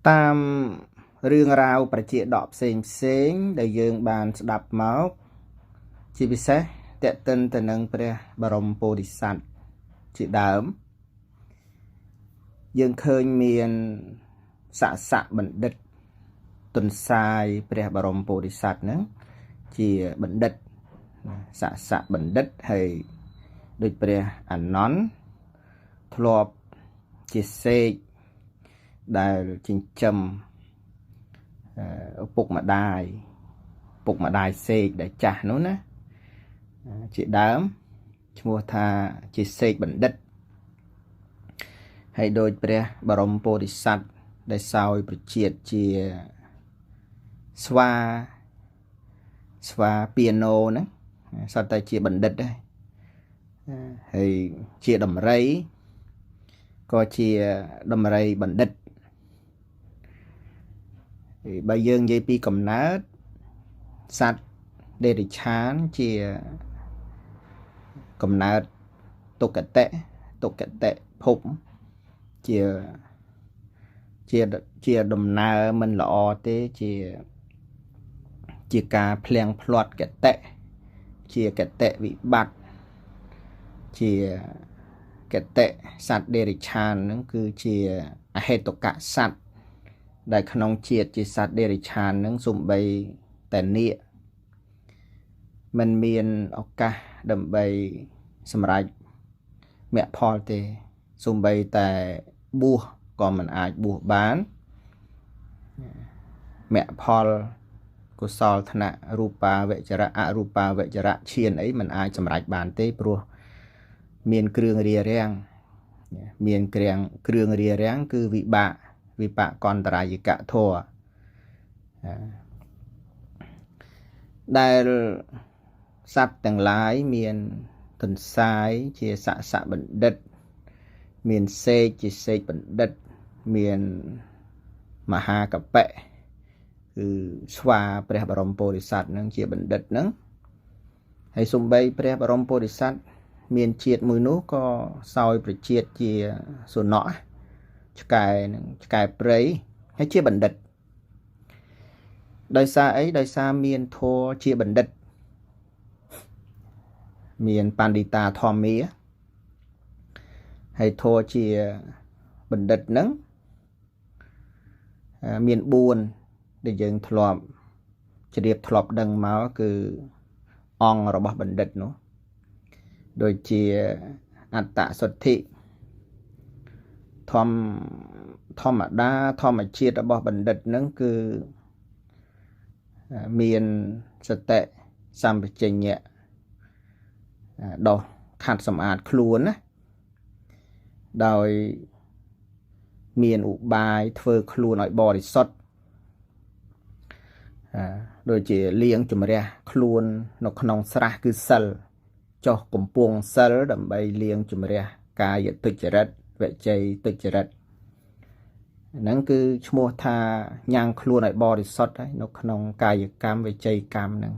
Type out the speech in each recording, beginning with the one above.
តាមរឿងរ៉ាវប្រជាដកផ្សេងដែលយើងបានស្ដាប់មកជាពិសេសតេតិនទៅនឹងព្រះបរមពោធិសត្វជាដើមយើងឃើញមានស័កបណ្ឌិតទុនសាយព្រះបរមពោធិសត្វហ្នឹងជាបណ្ឌិតស័កបណ្ឌិតហើយដូចព្រះអានន្ទធ្លាប់ជាសេកដែលចិញ្ចឹមឪពុកម្ដាយសេកដែលចាស់នោះណាជាដើមឈ្មោះថាជាសេកបណ្ឌិតហើយដូចព្រះបរមពោធិសត្វដែលសោយប្រជាតជាស្វាពីណូហ្នឹងសតតែជាបណ្ឌិតដែរហើយជាដំរីក៏ជាដំរីបណ្ឌិតបើយើងនិយាយពីកំណើតសត្វដេរិឆានជាកំណើតទុគតិភពជាដំណើរមិនល្អទេជាការភ្លៀងភ្លាត់កតិជាកតិវិបត្តិជាកតិសត្វដេរិឆានហ្នឹងគឺជាអហេតុកសត្វដែលក្នុងជាតិជាសត្វដេរិឆានហ្នឹងសូម្បីតែនាគมันមានឱកាសដើម្បីសម្រេចមគ្គផលទេសូម្បីតែបួសក៏មិនអាចបួសបានមគ្គផលកុសលធនៈរូបាវចរៈអរូបាវចរៈឈានអីមិនអាចសម្រេចបានទេព្រោះមានគ្រឿងរារាំងគឺវិបាកន្តរាយិកធម៌ដែលសត្វទាំងឡាយមានទន្សាយជាស័កបណ្ឌិតមានសេកជាសេកបណ្ឌិតមានមហាកបៈគឺស្វាព្រះបរមពោធិសត្វនឹងជាបណ្ឌិតនឹងហើយសំបីព្រះបរមពោធិសត្វមានជាតិមួយនោះក៏សោយប្រជាតជាសុណកឆ្កែព្រៃហើយជាបណ្ឌិតដោយសារអីដោយសារមានធម៌ជាបណ្ឌិតមានបណ្ឌិតាធម្មាហើយធម៌ជាបណ្ឌិតហ្នឹងមាន4ដែលយើងធ្លាប់ជ្រាបធ្លាប់ដឹងមកគឺអង្គរបស់បណ្ឌិតនោះដូចជាអត្តសុទ្ធិធម្មតាធម្មជាតិរបស់បណ្ឌិតហ្នឹងគឺមានសតិសម្បជញ្ញៈដោះខាត់សម្អាតខ្លួនណាដោយមានឧបាយធ្វើខ្លួនឲ្យបរិសុទ្ធដូចជាលាងជំរះខ្លួននៅក្នុងស្រះគឺសិលចុះកំពង់សិលដើម្បីលាងជំរះកាយទុច្ចរិតវចីទុច្ចរិតហ្នឹងគឺឈ្មោះថាញ៉ាំងខ្លួនឲ្យបរិសុទ្ធហើយនៅក្នុងកាយកម្មវចីកម្មហ្នឹង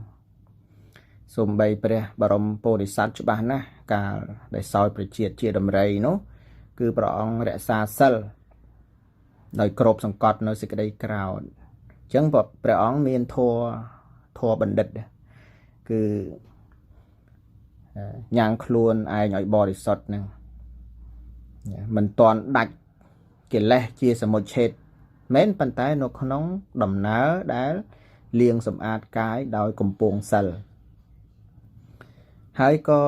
សូម្បីព្រះបរមពោធិសត្វច្បាស់ណាស់កាលដែលសោយប្រជាតជាដំរីនោះគឺព្រះអង្គរក្សាសិលដោយគ្របសង្កត់នៅសេចក្តីក្រោធអញ្ចឹងព្រះអង្គមានធម៌បណ្ឌិតគឺញ៉ាំងខ្លួនឯងឲ្យបរិសុទ្ធហ្នឹងមិនតាន់ដាច់កិលេសជាសមុច្ឆេទមែនប៉ុន្តែនៅក្នុងដំណើរដែលលាងសម្អាតកាយដោយកំពង់សិលហើយក៏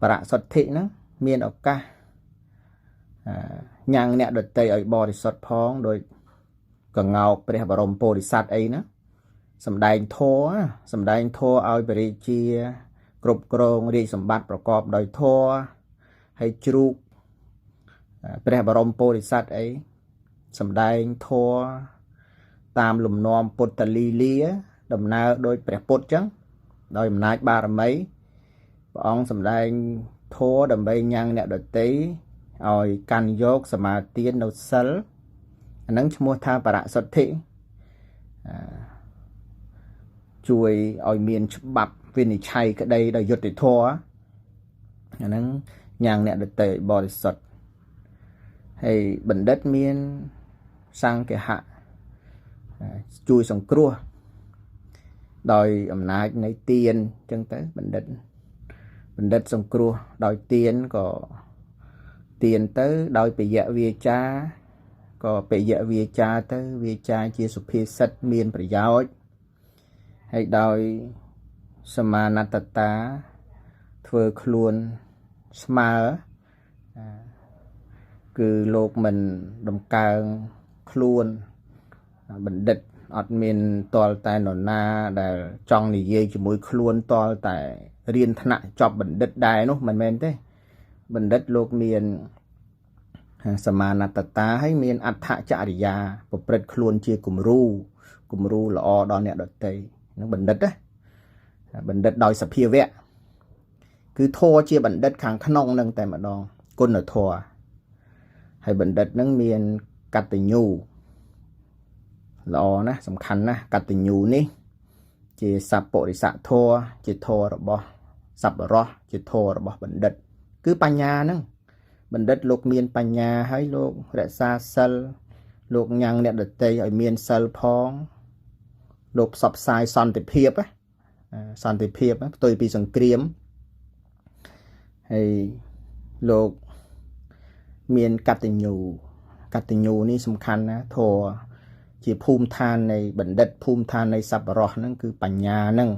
បរសុទ្ធិហ្នឹងមានឱកាសញ៉ាំងអ្នកដតីឲ្យបរិសុទ្ធផងដោយកងោកព្រះបរមពោធិសត្វអីណាសំដែងធម៌ឲ្យបរិជាគ្រប់គ្រងរាជសម្បត្តិប្រកបដោយធម៌ហើយជ្រូកព្រះបរមពោធិសត្វអីសំដែងធម៌តាមលំនាំពុទ្ធលីលាដំណើរដោយព្រះពុទ្ធចឹងដោយអំណាចបារមីព្រះអង្គសំដែងធម៌ដើម្បីញ៉ាំងអ្នកដតីឲ្យកាន់យកសមាទាននៅសិលអាហ្នឹងឈ្មោះថាបរសុទ្ធិជួយឲ្យមានច្បាប់វិនិច្ឆ័យក្តីដោយយុត្តិធម៌អាហ្នឹងញ៉ាំងអ្នកដតីឲ្យបរិសុទ្ធហើយបណ្ឌិតមាន សង្ឃហៈជួយសង្គ្រោះដោយអំណាចនៃទានអញ្ចឹងទៅបណ្ឌិតសង្គ្រោះដោយទានក៏ទានទៅដោយពយៈវាចាក៏ពយៈវាចាទៅវាចាជាសុភាសិតមានប្រយោជន៍ហើយដោយសមាណតតាធ្វើខ្លួនស្មើគឺលោកមិនដំកើងខ្លួនបណ្ឌិតអត់មានតលតែនរណាដែលចង់និយាយជាមួយខ្លួនតលតែរៀនថ្នាក់ចប់បណ្ឌិតដែរនោះមិនមែនទេបណ្ឌិតលោកមានសមាណតតាហើយមានអដ្ឋចរិយាប្រព្រឹត្តខ្លួនជាគំរូល្អដល់អ្នកដទៃនឹងបណ្ឌិតណាបណ្ឌិតដោយសភាវៈគឺធម៌ជាបណ្ឌិតខាងក្នុងនឹងតែម្ដងគុណធម៌ហើយបណ្ឌិតនឹងមានកតញ្ញូល្អណាស់សំខាន់ណាស់កតញ្ញូនេះជាសัพពរិស័កធម៌ជាធម៌របស់សប្បុរសជាធម៌របស់បណ្ឌិតគឺបញ្ញាហ្នឹងបណ្ឌិតលោកមានបញ្ញាហើយលោករក្សាសិលលោកញ៉ាំងអ្នកដទៃឲ្យមានសិលផងលោកផ្សព្វផ្សាយសន្តិភាពផ្ទុយពីសង្គ្រាមហើយលោកមានកតញ្ញូនេះសំខាន់ណាធម៌ជាភូមិឋាននៃបណ្ឌិតភូមិឋាននៃសប្បុរសហ្នឹងគឺបញ្ញាហ្នឹង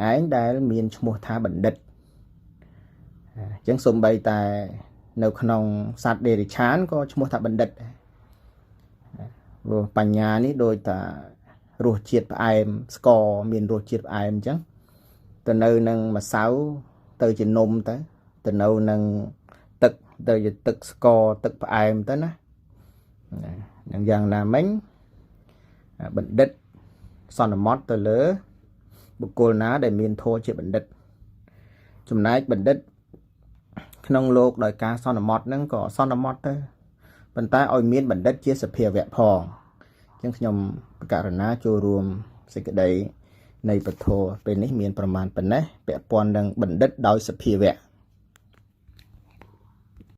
ឯងដែលមានឈ្មោះថាបណ្ឌិតអញ្ចឹងសូម្បីតែនៅក្នុងសត្វដេរិឆានក៏ឈ្មោះថាបណ្ឌិតព្រោះបញ្ញានេះដូចតែរសជាតិផ្អែមស្ករមានរសជាតិផ្អែមអញ្ចឹងទៅនៅនឹងម្សៅទៅជានំទៅនៅនឹងទឹកទៅជាទឹកស្ករទឹកផ្អែមទៅណានឹងយ៉ាងណាមិញបណ្ឌិតសន្មតទៅលើបុគ្គលណាដែលមានធម៌ជាបណ្ឌិតចំណែកបណ្ឌិតក្នុងលោកដោយការសន្មតហ្នឹងក៏សន្មតទៅប៉ុន្តែឲ្យមានបណ្ឌិតជាសភាវៈផងអញ្ចឹងខ្ញុំករណាចូលរួមសេចក្តីនៃពធពេលនេះមានប្រមាណប៉ុណ្ណេះពាក់ព័ន្ធនឹងបណ្ឌិតដោយសភាវៈ